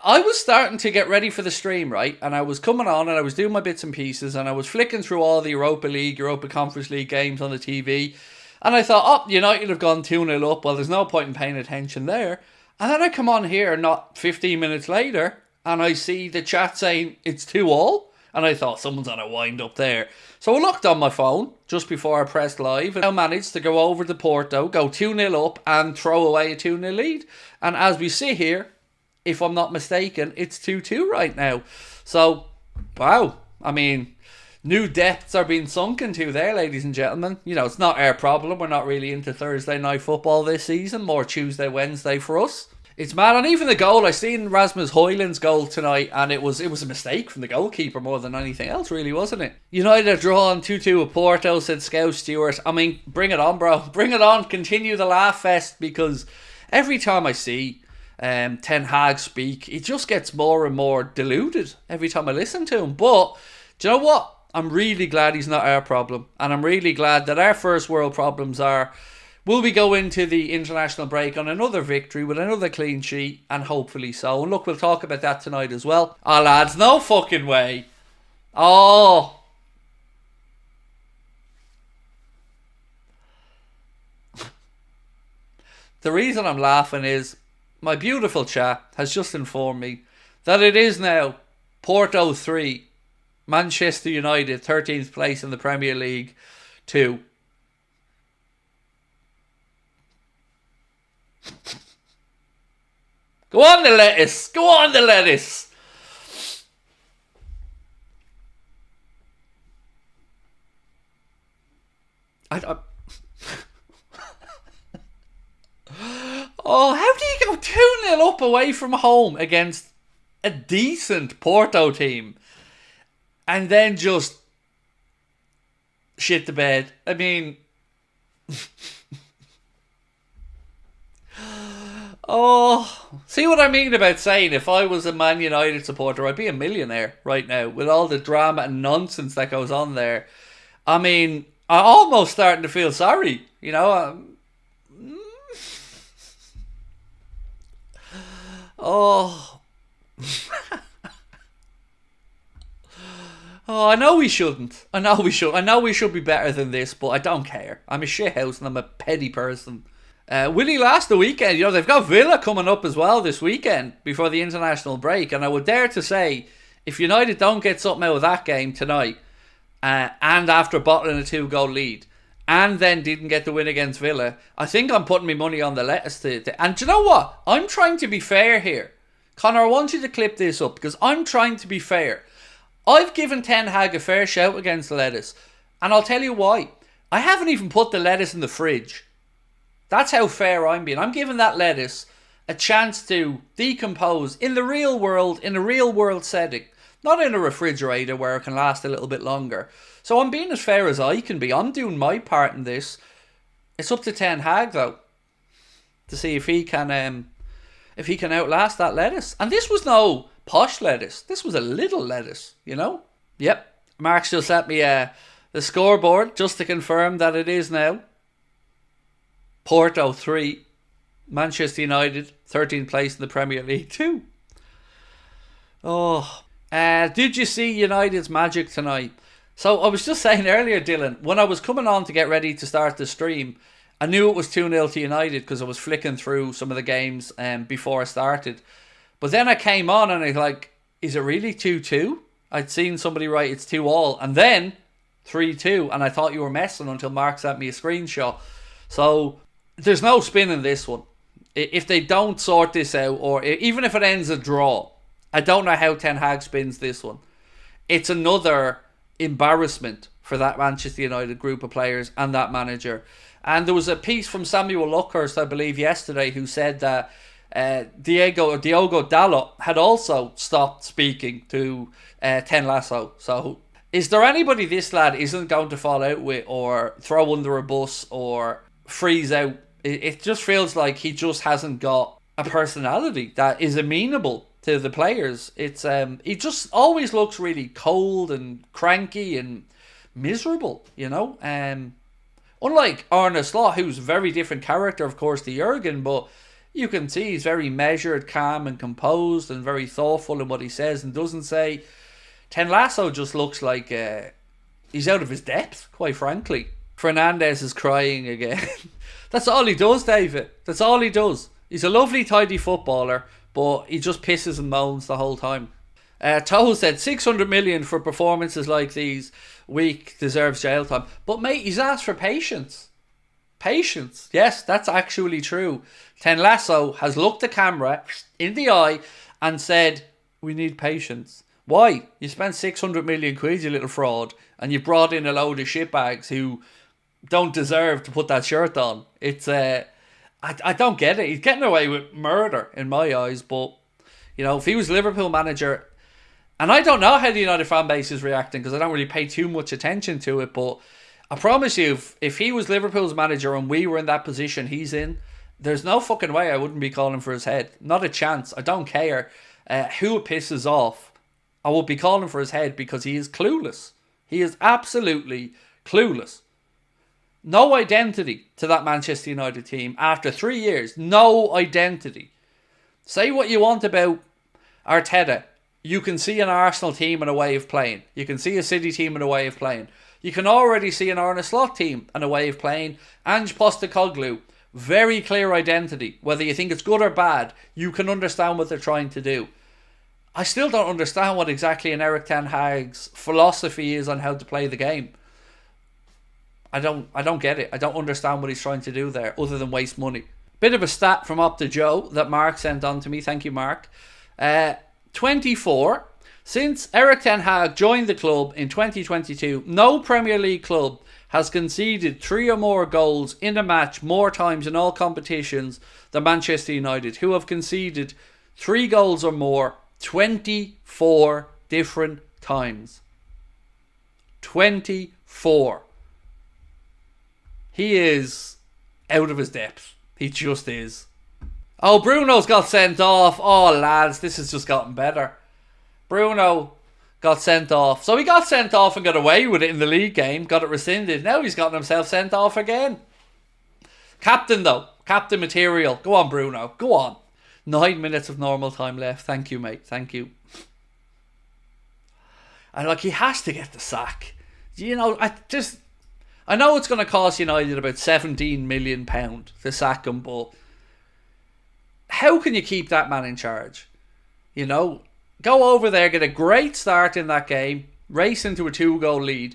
I was starting to get ready for the stream, right? And I was coming on and I was doing my bits and pieces and I was flicking through all the Europa League, Europa Conference League games on the TV. And I thought, oh, United have gone 2-0 up. Well, there's no point in paying attention there. And then I come on here not 15 minutes later and I see the chat saying it's 2-2. And I thought someone's on a wind up there. So I looked on my phone just before I pressed live and I managed to go over to Porto, go 2-0 up and throw away a 2-0 lead. And as we see here, if I'm not mistaken, it's 2-2 right now. So, wow. I mean, new depths are being sunk into there, ladies and gentlemen. You know, it's not our problem. We're not really into Thursday night football this season. More Tuesday, Wednesday for us. It's mad. And even the goal, I seen Rasmus Højlund's goal tonight, and it was a mistake from the goalkeeper more than anything else, really, wasn't it? United are drawn 2-2 with Porto, said Scout Stewart. I mean, bring it on, bro. Bring it on. Continue the laugh fest, because every time I see Ten Hag speak, he just gets more and more deluded every time I listen to him. But do you know what? I'm really glad he's not our problem, and I'm really glad that our first world problems are: will we go into the international break on another victory with another clean sheet? And hopefully so. And look, we'll talk about that tonight as well. Oh, lads, no fucking way. Oh. The reason I'm laughing is my beautiful chat has just informed me that it is now Porto 3, Manchester United 13th place in the Premier League 2. Go on the lettuce! Go on the lettuce! Oh, how do you go 2-0 up away from home against a decent Porto team and then just shit the bed? I mean, oh, see what I mean about saying if I was a Man United supporter, I'd be a millionaire right now with all the drama and nonsense that goes on there. I mean, I'm almost starting to feel sorry, you know. Oh. Oh, I know we shouldn't. I know we should be better than this, but I don't care. I'm a shithouse and I'm a petty person. Will he last the weekend? You know, they've got Villa coming up as well this weekend before the international break. And I would dare to say, if United don't get something out of that game tonight, and after bottling a 2-goal lead, and then didn't get the win against Villa, I think I'm putting my money on the lettuce. And do you know what? I'm trying to be fair here. Connor, I want you to clip this up because I'm trying to be fair. I've given Ten Hag a fair shout against the lettuce. And I'll tell you why. I haven't even put the lettuce in the fridge. That's how fair I'm being. I'm giving that lettuce a chance to decompose in the real world, in a real world setting. Not in a refrigerator where it can last a little bit longer. So I'm being as fair as I can be. I'm doing my part in this. It's up to Ten Hag though, to see if he can outlast that lettuce. And this was no posh lettuce. This was a little lettuce, you know. Yep. Mark's just sent me the scoreboard just to confirm that it is now Porto 3, Manchester United 13th place in the Premier League 2. Oh, did you see United's magic tonight? So I was just saying earlier, Dylan, when I was coming on to get ready to start the stream, I knew it was 2-0 to United because I was flicking through some of the games before I started. But then I came on and I was like, is it really 2-2? I'd seen somebody write it's 2-2 and then 3-2, and I thought you were messing until Mark sent me a screenshot. So there's no spin in this one. If they don't sort this out, or even if it ends a draw, I don't know how Ten Hag spins this one. It's another embarrassment for that Manchester United group of players and that manager. And there was a piece from Samuel Luckhurst, I believe, yesterday, who said that Diogo Dalot had also stopped speaking to Ten Lasso. So is there anybody this lad isn't going to fall out with or throw under a bus or freeze out? It just feels like he just hasn't got a personality that is amenable to the players. It's he just always looks really cold and cranky and miserable, you know. Unlike Arne Slot, who's a very different character, of course, to Jurgen, but You can see he's very measured, calm and composed and very thoughtful in what he says and doesn't say. Ten Lasso just looks like he's out of his depth, quite frankly. Fernandes is crying again. That's all he does, David. That's all he does. He's a lovely, tidy footballer, but he just pisses and moans the whole time. Toho said 600 million for performances like these week deserves jail time. But mate, he's asked for patience. Patience. Yes, that's actually true. Ten Lasso has looked the camera in the eye and said, we need patience. Why? You spent 600 million quid, you little fraud, and you brought in a load of shitbags who don't deserve to put that shirt on. It's I don't get it. He's getting away with murder in my eyes, but you know, if he was Liverpool manager, and I don't know how the United fan base is reacting because I don't really pay too much attention to it, but I promise you, if he was Liverpool's manager and we were in that position he's in, there's no fucking way I wouldn't be calling for his head. Not a chance. I don't care who it pisses off. I would be calling for his head because he is clueless. He is absolutely clueless. No identity to that Manchester United team after 3 years. No identity. Say what you want about Arteta. You can see an Arsenal team and a way of playing. You can see a City team and a way of playing. You can already see an Arne Slot team and a way of playing. Ange Postecoglou, very clear identity. Whether you think it's good or bad, you can understand what they're trying to do. I still don't understand what exactly an Erik Ten Hag's philosophy is on how to play the game. I don't get it. I don't understand what he's trying to do there other than waste money. Bit of a stat from Opta Joe that Mark sent on to me. Thank you, Mark. 24. Since Erik Ten Hag joined the club in 2022, no Premier League club has conceded 3 or more goals in a match more times in all competitions than Manchester United, who have conceded 3 goals or more 24 different times. 24. He is out of his depth. He just is. Oh, Bruno's got sent off. Oh, lads, this has just gotten better. Bruno got sent off. So he got sent off and got away with it in the league game. Got it rescinded. Now he's gotten himself sent off again. Captain, though. Captain material. Go on, Bruno. Go on. 9 minutes of normal time left. Thank you, mate. Thank you. And, like, he has to get the sack. You know, I know it's going to cost United about £17 million to sack him, but how can you keep that man in charge? You know, go over there, get a great start in that game, race into a 2-goal lead,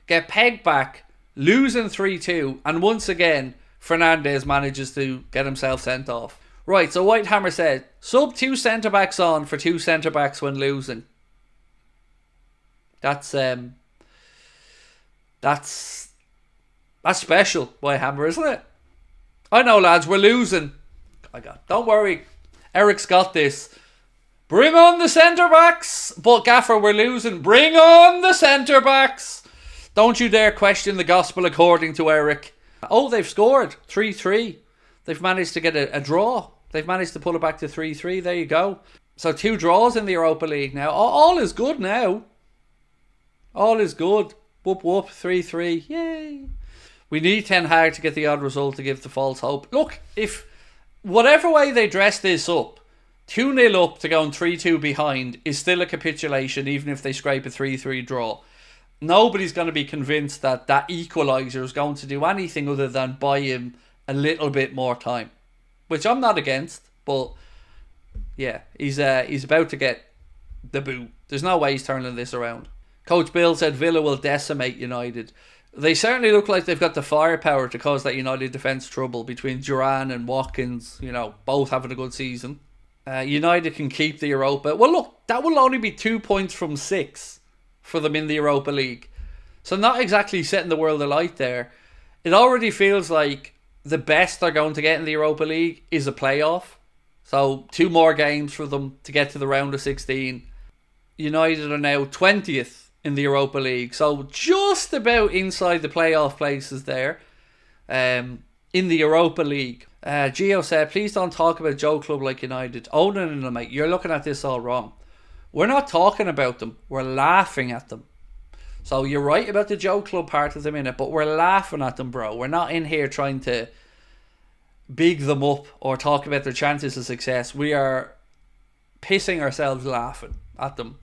get pegged back, losing 3-2, and once again, Fernandes manages to get himself sent off. Right, so Whitehammer said, sub 2 centre-backs on for 2 centre-backs when losing. That's special, Whitehammer, isn't it? I know, lads, we're losing. Don't worry, Eric's got this. Bring on the centre-backs. But Gaffer, we're losing. Bring on the centre-backs. Don't you dare question the gospel according to Eric. Oh, they've scored 3-3. They've managed to get a draw. They've managed to pull it back to 3-3. There you go. So 2 draws in the Europa League now. All is good now. All is good. Whoop whoop, 3-3. Yay. We need Ten Hag to get the odd result to give the false hope. Look, if whatever way they dress this up, 2-0 up to going 3-2 behind is still a capitulation, even if they scrape a 3-3 draw. Nobody's going to be convinced that that equaliser is going to do anything other than buy him a little bit more time, which I'm not against. But yeah, he's about to get the boot. There's no way he's turning this around. Coach Bill said Villa will decimate United. They certainly look like they've got the firepower to cause that United defence trouble between Duran and Watkins, you know, both having a good season. United can keep the Europa. Well, look, that will only be 2 points from 6 for them in the Europa League. So not exactly setting the world alight there. It already feels like the best they're going to get in the Europa League is a playoff. So 2 more games for them to get to the round of 16. United are now 20th in the Europa League. So just about inside the playoff places there. In the Europa League. Gio said, please don't talk about Joe Club like United. Oh no, mate, you're looking at this all wrong. We're not talking about them. We're laughing at them. So you're right about the Joe Club part of the minute, but we're laughing at them, bro. We're not in here trying to big them up or talk about their chances of success. We are pissing ourselves laughing at them.